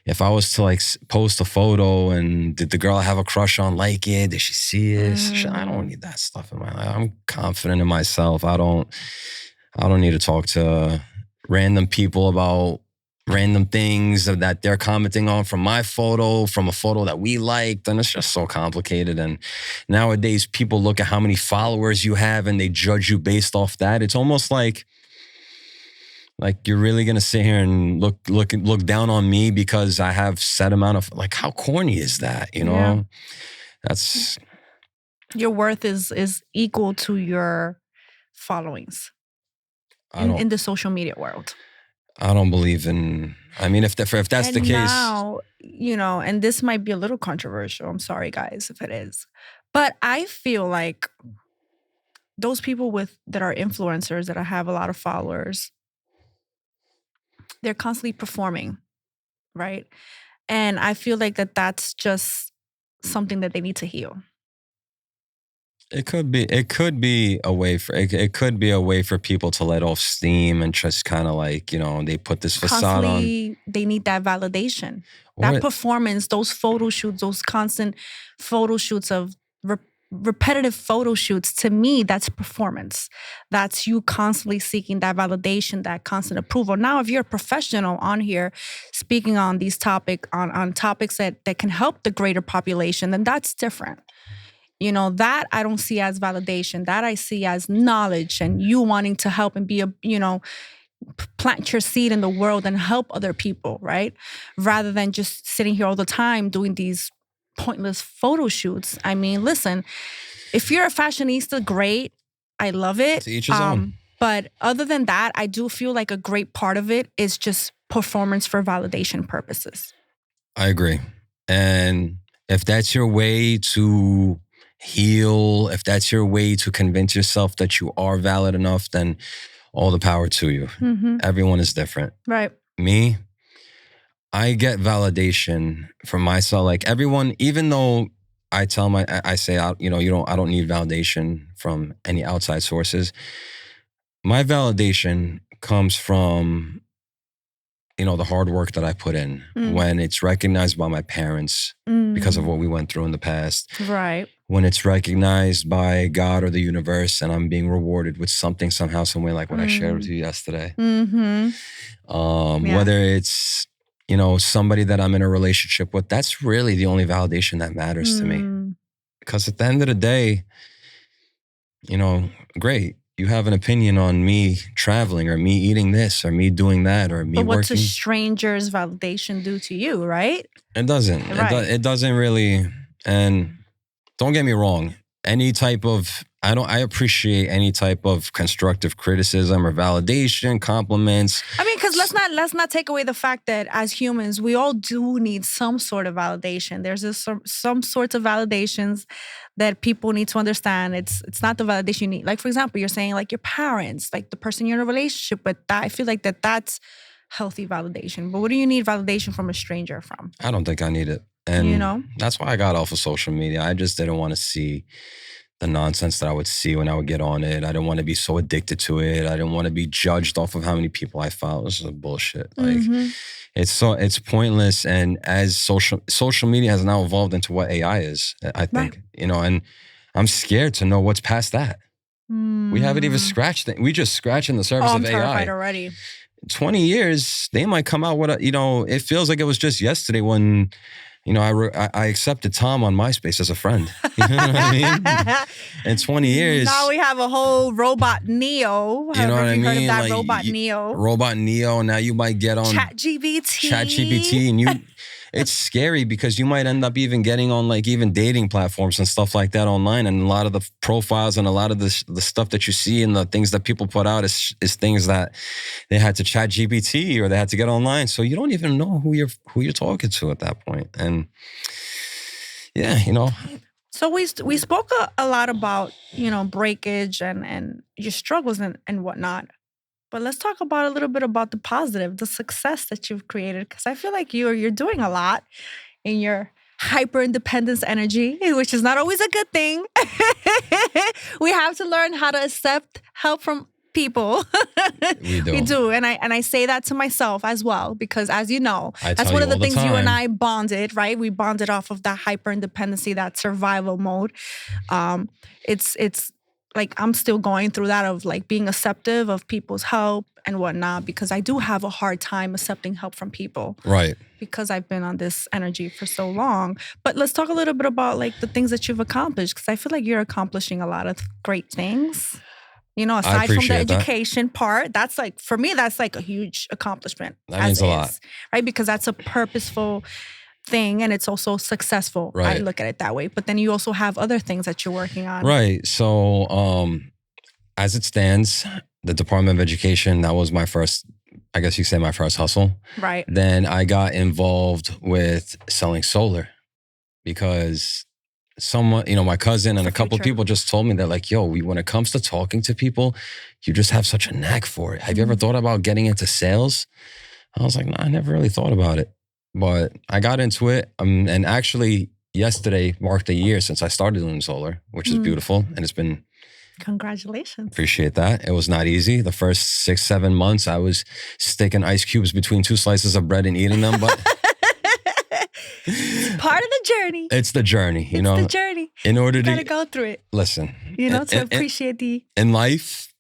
if I was to like post a photo and did the girl I have a crush on like it? Did she see it? I don't need that stuff in my life. I'm confident in myself. I don't need to talk to random people about random things that they're commenting on from my photo, from a photo that we liked. And it's just so complicated. And nowadays people look at how many followers you have and they judge you based off that. It's almost like you're really going to sit here and look down on me because I have set amount of, like, how corny is that? Yeah. That's... Your worth is equal to your followings in the social media world. I don't believe in... I mean, if that's the case... Now, and this might be a little controversial. I'm sorry, guys, if it is. But I feel like those people that are influencers, that have a lot of followers, they're constantly performing, right? And I feel like that's just something that they need to heal. It could be a way for people to let off steam and just kind of like, they put this facade on. They need that validation, that performance, those photo shoots, those constant photo shoots of repetitive photo shoots. To me, that's performance. That's you constantly seeking that validation, that constant approval. Now, if you're a professional on here speaking on these topics that can help the greater population, then that's different. That I don't see as validation. That I see as knowledge and you wanting to help and be plant your seed in the world and help other people, right? Rather than just sitting here all the time doing these pointless photo shoots. I mean, listen, if you're a fashionista, great. I love it. To each his own. But other than that, I do feel like a great part of it is just performance for validation purposes. I agree. And if that's your way to heal, if that's your way to convince yourself that you are valid enough, then all the power to you. Everyone is different. Right. Me, I get validation from myself. Like everyone, even though I say, I don't need validation from any outside sources. My validation comes from, the hard work that I put in when it's recognized by my parents because of what we went through in the past. Right. When it's recognized by God or the universe and I'm being rewarded with something somehow, some way, like what I shared with you yesterday. Whether it's, somebody that I'm in a relationship with, that's really the only validation that matters to me. Because at the end of the day, great. You have an opinion on me traveling or me eating this or me doing that or me working. But what's a stranger's validation do to you, right? It doesn't. Right. It doesn't really. And don't get me wrong. I appreciate any type of constructive criticism or validation, compliments. I mean, because let's not take away the fact that as humans, we all do need some sort of validation. There's some sorts of validations that people need to understand. It's not the validation you need. Like, for example, you're saying like your parents, like the person you're in a relationship with. I feel like that's healthy validation. But what do you need validation from a stranger from? I don't think I need it. And that's why I got off of social media. I just didn't want to see the nonsense that I would see when I would get on it. I didn't want to be so addicted to it. I didn't want to be judged off of how many people I follow. This is bullshit. Like it's pointless. And as social media has now evolved into what AI is, I think, and I'm scared to know what's past that. We haven't even scratched it. We just scratching the surface of AI. I'm terrified already. 20 years, they might come out with it feels like it was just yesterday when I accepted Tom on MySpace as a friend. You know what I mean? In 20 years. Now we have a whole robot Neo. You know what I mean? Heard of that like, robot Neo? Robot Neo. Now you might get on ChatGPT, and it's scary because you might end up even getting on like even dating platforms and stuff like that online. And a lot of the profiles and a lot of the stuff that you see and the things that people put out is things that they had to ChatGPT or they had to get online. So you don't even know who you're talking to at that point. And yeah, So we spoke a lot about, breakage and your struggles and whatnot. But let's talk about a little bit about the positive, the success that you've created. Because I feel like you're doing a lot in your hyper-independence energy, which is not always a good thing. We have to learn how to accept help from people. We do. And I say that to myself as well, because as you know, that's one of the things you and I bonded, right? We bonded off of that hyper-independency, that survival mode. It's like I'm still going through that of like being acceptive of people's help and whatnot, because I do have a hard time accepting help from people. Right. Because I've been on this energy for so long. But let's talk a little bit about like the things that you've accomplished, because I feel like you're accomplishing a lot of great things. Aside from the education part, that's like, for me, that's like a huge accomplishment. That means a lot. Right? Because that's a purposeful thing and it's also successful. Right. I look at it that way. But then you also have other things that you're working on. Right. So as it stands, the Department of Education, that was my first, I guess you could say my first hustle. Right. Then I got involved with selling solar because someone, my cousin and a couple of people just told me that like, yo, when it comes to talking to people, you just have such a knack for it. Have you ever thought about getting into sales? I was like, no, I never really thought about it. But I got into it. And actually yesterday marked a year since I started doing solar, which is beautiful. And it's been... Congratulations. Appreciate that. It was not easy. The first 6-7 months, I was sticking ice cubes between 2 slices of bread and eating them. But part of the journey. It's the journey, It's the journey. In order you gotta go through it. Listen. To appreciate in life,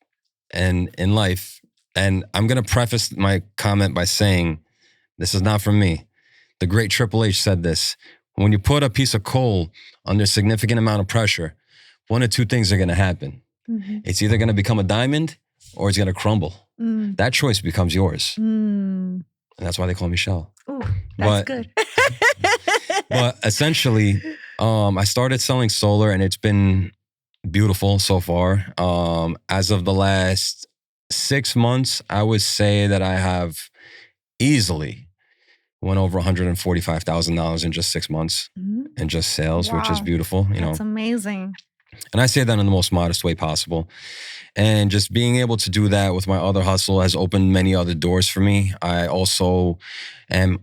and I'm gonna preface my comment by saying, this is not from me. The great Triple H said this: when you put a piece of coal under a significant amount of pressure, one of two things are gonna happen. It's either gonna become a diamond or it's gonna crumble. That choice becomes yours. And that's why they call me Shell. Ooh, that's good. But essentially, I started selling solar and it's been beautiful so far. As of the last 6 months, I would say that I have easily went over $145,000 in just 6 months in just sales, which is beautiful. That's amazing. And I say that in the most modest way possible. And just being able to do that with my other hustle has opened many other doors for me. I also am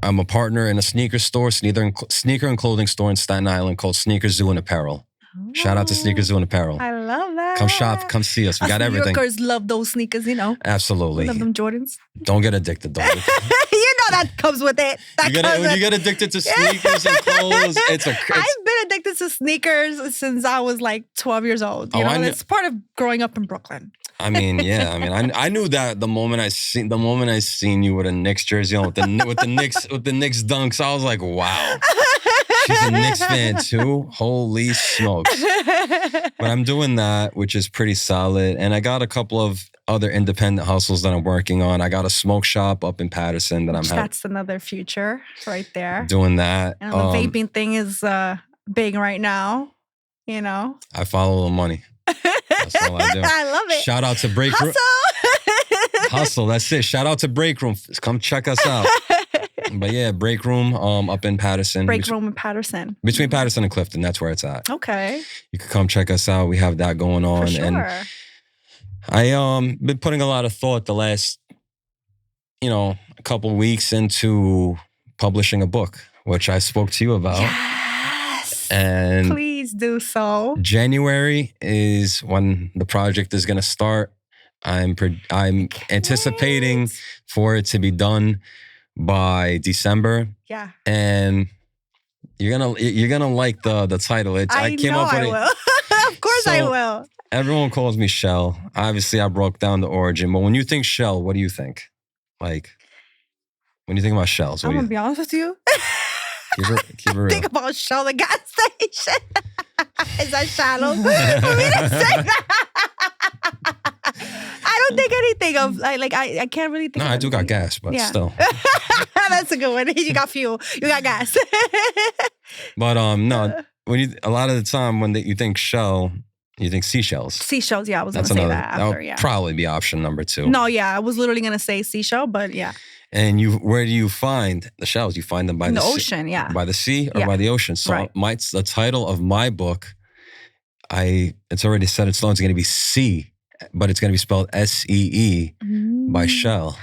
I'm a partner in a sneaker store, sneaker and clothing store in Staten Island called Sneaker Zoo and Apparel. Shout out to Sneaker Zoo and Apparel. I love that. Come shop, come see us. We got everything. New Yorkers love those sneakers, you know. Absolutely. We love them Jordans. Don't get addicted, though. You know that comes with it. When you get addicted to sneakers and clothes, I've been addicted to sneakers since I was like 12 years old. You know, it's part of growing up in Brooklyn. I mean, yeah. I mean, I knew that the moment I seen you with a Knicks jersey on, with the Knicks dunks, I was like, wow. She's a Knicks fan too. Holy smokes. But I'm doing that, which is pretty solid. And I got a couple of other independent hustles that I'm working on. I got a smoke shop up in Patterson that That's another future right there. Doing that. And the vaping thing is big right now, you know. I follow the money. That's all I do. I love it. Shout out to Break Room. Hustle, that's it. Shout out to Break Room. Come check us out. But yeah, Break Room up in Patterson. Break Room in Patterson. Between Patterson and Clifton, that's where it's at. Okay. You can come check us out. We have that going on. For sure. And I been putting a lot of thought the last, a couple weeks into publishing a book, which I spoke to you about. Yes. And please do so. January is when the project is going to start. I'm anticipating for it to be done by December. Yeah. And you're gonna like the title. I came up with it. Will. Of course I will. Everyone calls me Shell. Obviously, I broke down the origin. But when you think Shell, what do you think? Like, when you think about shells, I'm gonna be honest with you. Keep it real. Think about Shell, the gas station. Is that shallow for me to say that? I don't think anything of I can't really think. No, I do got gas, but still. That's a good one. You got fuel. You got gas. But no, a lot of the time when you think shell, you think seashells. Seashells, yeah, I was gonna say that after. That would probably be option number 2. No, yeah, I was literally gonna say seashell, but yeah. And where do you find the shells? You find them by the ocean, yeah. By the sea or by the ocean. So the title of my book, it's already set in stone. It's going to be Sea, but it's going to be spelled SEE by Shell.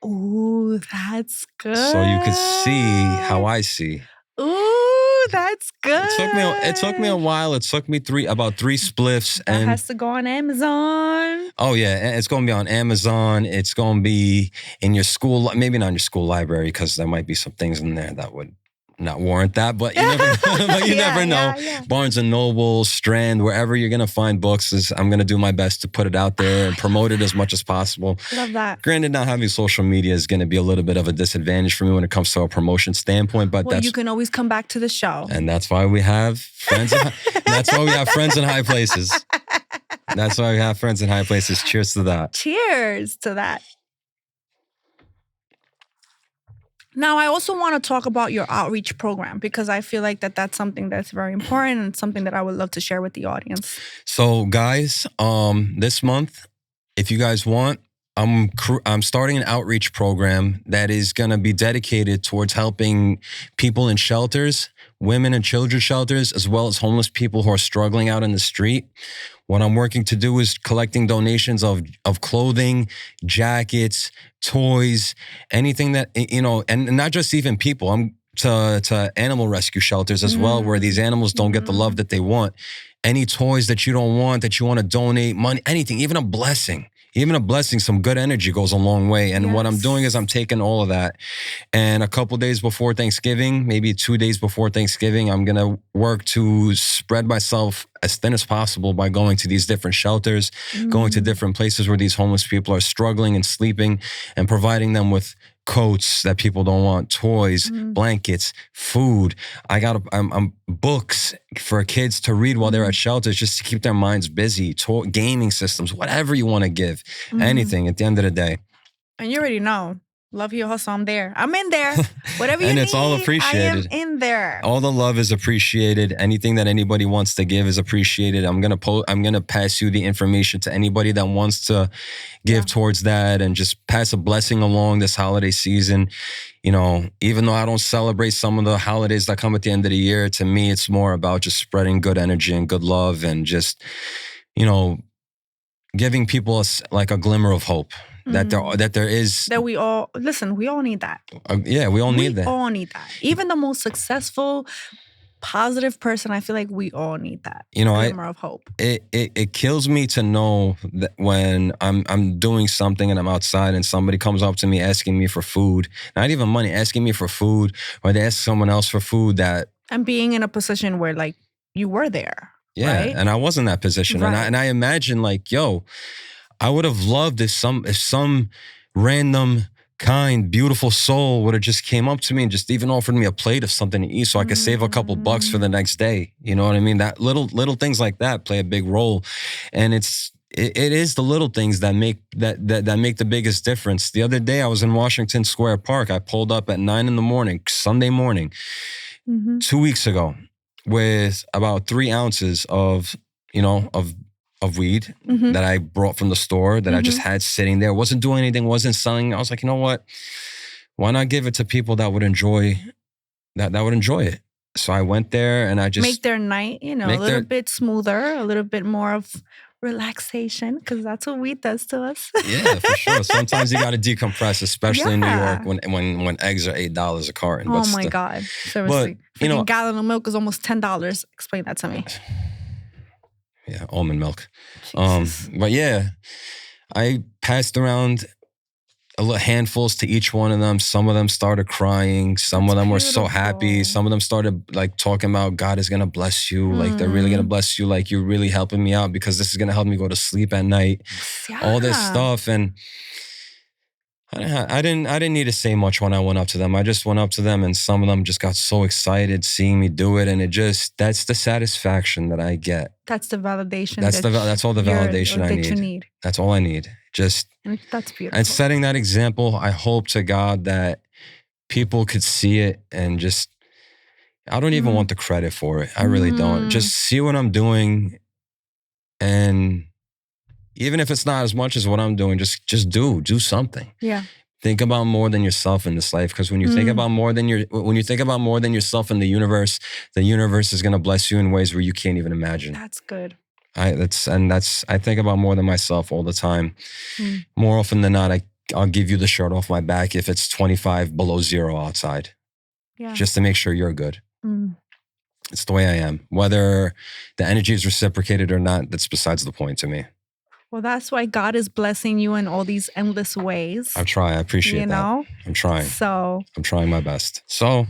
Ooh, that's good. So you could see how I see. Ooh, that's good. It took me a while. It took me about 3 spliffs. That has to go on Amazon. Oh yeah, it's going to be on Amazon. It's going to be in your school, maybe not in your school library, because there might be some things in there that would not warrant that, but you never know. Yeah. Barnes & Noble, Strand, wherever you're going to find books, I'm going to do my best to put it out there and promote it as much as possible. Love that. Granted, not having social media is going to be a little bit of a disadvantage for me when it comes to a promotion standpoint, but you can always come back to the show. And that's why we have friends. That's why we have friends in high places. That's why we have friends in high places. Cheers to that. Cheers to that. Now, I also want to talk about your outreach program because I feel like that's something that's very important and something that I would love to share with the audience. So, guys, this month, if you guys want, I'm starting an outreach program that is going to be dedicated towards helping people in shelters, women and children shelters, as well as homeless people who are struggling out in the street. What I'm working to do is collecting donations of clothing, jackets, toys, anything that, and not just even people. I'm to animal rescue shelters as well, where these animals don't get the love that they want. Any toys that you don't want, that you want to donate, money, anything, even a blessing. Even a blessing, some good energy goes a long way. And what I'm doing is I'm taking all of that. And a couple days before Thanksgiving, maybe 2 days before Thanksgiving, I'm going to work to spread myself as thin as possible by going to these different shelters, going to different places where these homeless people are struggling and sleeping, and providing them with coats that people don't want, toys, blankets, food. I'm books for kids to read while they're at shelters, just to keep their minds busy, gaming systems, whatever you want to give, anything at the end of the day. And you already know. Love Your Hustle, I'm there. I'm in there. Whatever you need, and it's all appreciated. I am in there. All the love is appreciated. Anything that anybody wants to give is appreciated. I'm gonna pass you the information to anybody that wants to give towards that, and just pass a blessing along this holiday season. Even though I don't celebrate some of the holidays that come at the end of the year, to me, it's more about just spreading good energy and good love, and just, giving people a glimmer of hope. that there is. That we all need that. We all need that. We all need that. Even the most successful, positive person, I feel like we all need that. Glimmer of hope. It kills me to know that when I'm doing something and I'm outside and somebody comes up to me asking me for food, not even money, asking me for food, or they ask someone else for food and being in a position where like you were there. Yeah, right? And I was in that position, right. and I imagine like, I would have loved if some random, kind, beautiful soul would have just came up to me and just even offered me a plate of something to eat so I could save a couple bucks for the next day. You know what I mean? That little things like that play a big role, and it is the little things that make that make the biggest difference. The other day I was in Washington Square Park. I pulled up at 9 a.m, Sunday morning, 2 weeks ago, with about 3 ounces of weed that I brought from the store that I just had sitting there. Wasn't doing anything, wasn't selling. I was like, you know what? Why not give it to people that would enjoy it? So I went there and I just make their night, a little bit smoother, a little bit more of relaxation, because that's what weed does to us. Yeah, for sure. Sometimes you got to decompress, especially in New York when eggs are $8 a carton. Oh my God, seriously! But, a gallon of milk is almost $10. Explain that to me. Yeah, almond milk. But yeah, I passed around handfuls to each one of them. Some of them started crying. Some of them were so happy. Some of them started like talking about God is going to bless you. Like they're really going to bless you. Like you're really helping me out because this is going to help me go to sleep at night. Yeah. All this stuff. And I didn't need to say much when I went up to them. I just went up to them and some of them just got so excited seeing me do it. And that's the satisfaction that I get. That's the validation. That's all the validation I need. You need. That's all I need. And that's beautiful. And setting that example, I hope to God that people could see it and just, I don't even want the credit for it. I really don't. Just see what I'm doing, and even if it's not as much as what I'm doing, just do something. Yeah. Think about more than yourself in this life, because when you think about more than yourself in the universe is going to bless you in ways where you can't even imagine. That's good. I think about more than myself all the time. More often than not, I'll give you the shirt off my back if it's 25 below zero outside. Yeah. Just to make sure you're good. It's the way I am. Whether the energy is reciprocated or not, that's besides the point to me. Well, that's why God is blessing you in all these endless ways. I'm trying. I appreciate that. I'm trying. So I'm trying my best. So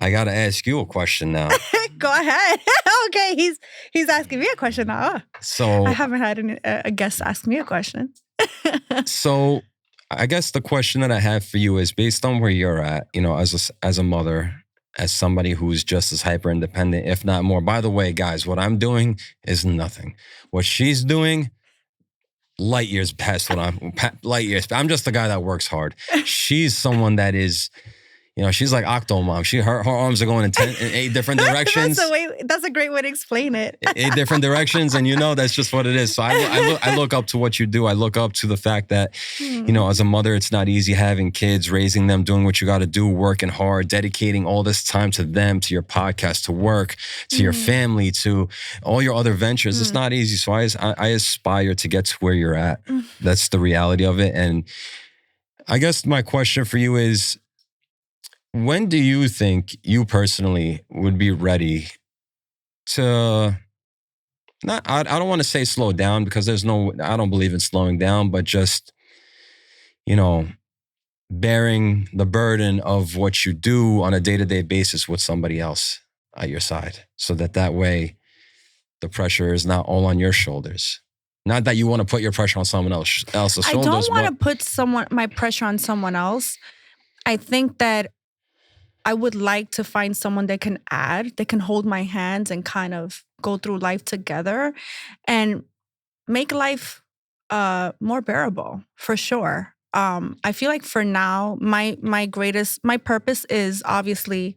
I got to ask you a question now. Go ahead. Okay, he's asking me a question now. So I haven't had a guest ask me a question. So I guess the question that I have for you is based on where you're at, as a mother, as somebody who's just as hyper independent, if not more. By the way, guys, what I'm doing is nothing. What she's doing, light years past light years. I'm just the guy that works hard. She's someone that is, she's like Octomom. Her arms are going in 8 different directions. That's a great way to explain it. 8 different directions, and that's just what it is. So I look up to what you do. I look up to the fact that, as a mother, it's not easy having kids, raising them, doing what you got to do, working hard, dedicating all this time to them, to your podcast, to work, to your family, to all your other ventures. It's not easy. So I aspire to get to where you're at. That's the reality of it. And I guess my question for you is, when do you think you personally would be ready to I don't want to say slow down, because I don't believe in slowing down, but just, bearing the burden of what you do on a day-to-day basis with somebody else at your side, so that way the pressure is not all on your shoulders. Not that you want to put your pressure on someone else's shoulders. I don't want to put my pressure on someone else. I think that I would like to find someone that can hold my hands and kind of go through life together and make life more bearable, for sure. I feel like for now, my purpose is obviously,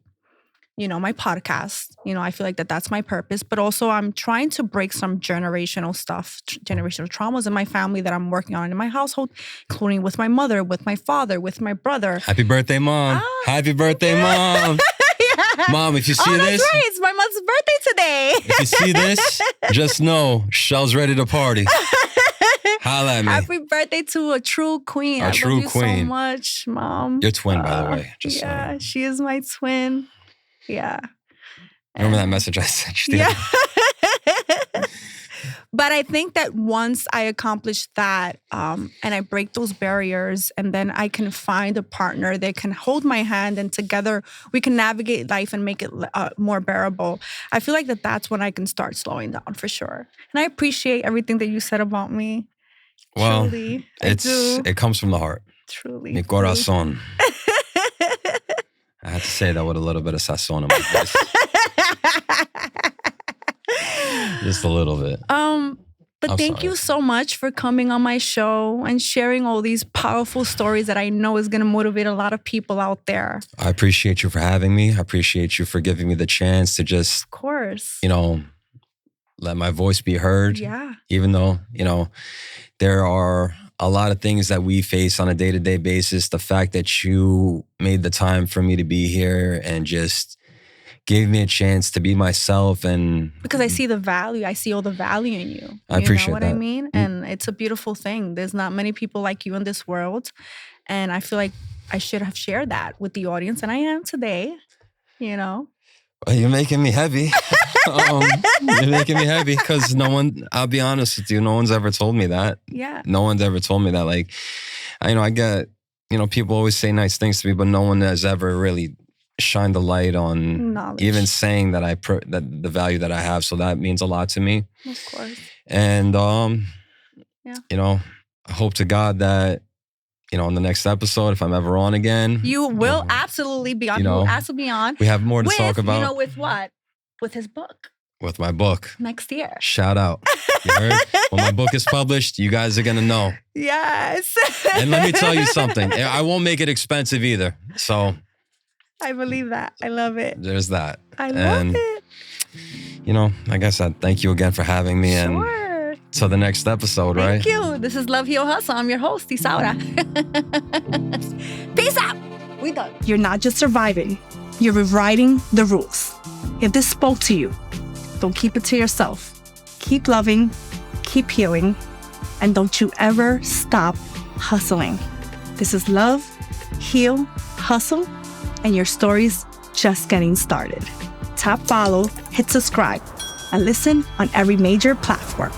my podcast. I feel like that's my purpose, but also I'm trying to break some generational stuff, generational traumas in my family that I'm working on in my household, including with my mother, with my father, with my brother. Happy birthday, Mom. Happy birthday, Mom. Yeah. Mom, if you see this. That's right. It's my mom's birthday today. If you see this, just know Shell's ready to party. Holla at me. Happy birthday to a true queen. I true love you queen. so much, Mom. Your twin, by the way. Just yeah, she is my twin. Yeah. Remember that message I sent you? Yeah. But I think that once I accomplish that and I break those barriers and then I can find a partner that can hold my hand and together we can navigate life and make it more bearable. I feel like that's when I can start slowing down for sure. And I appreciate everything that you said about me. Well, truly, it comes from the heart. Truly. Mi corazón. I had to say that with a little bit of sazón in my voice. Just a little bit. But thank you so much for coming on my show and sharing all these powerful stories that I know is going to motivate a lot of people out there. I appreciate you for having me. I appreciate you for giving me the chance to just, of course, let my voice be heard. Yeah. Even though, there are a lot of things that we face on a day-to-day basis. The fact that you made the time for me to be here and just gave me a chance to be myself, and because I see the value, I see all the value in you. I appreciate that. You know what that. I mean? And it's a beautiful thing. There's not many people like you in this world, and I feel like I should have shared that with the audience, and I am today. Well, you're making me heavy. You're making me heavy because I'll be honest with you, no one's ever told me that. Yeah. No one's ever told me that. Like, I get, people always say nice things to me, but no one has ever really shined the light on knowledge. Even saying that that the value that I have. So that means a lot to me. Of course. And, I hope to God that, in the next episode, if I'm ever on again. You will absolutely be on. You will absolutely be on. We have more to talk about. With what? With his book. With my book. Next year. Shout out. You heard? When my book is published, you guys are going to know. Yes. And let me tell you something. I won't make it expensive either. So. I believe that. I love it. There's that. I love it. Like I said, thank you again for having me. Sure. And till the next episode, right? Thank you. This is Love, Heal, Hustle. I'm your host, Isaura. Peace out. We done. You're not just surviving. You're rewriting the rules. If this spoke to you, don't keep it to yourself. Keep loving, keep healing, and don't you ever stop hustling. This is Love, Heal, Hustle, and your story's just getting started. Tap follow, hit subscribe, and listen on every major platform.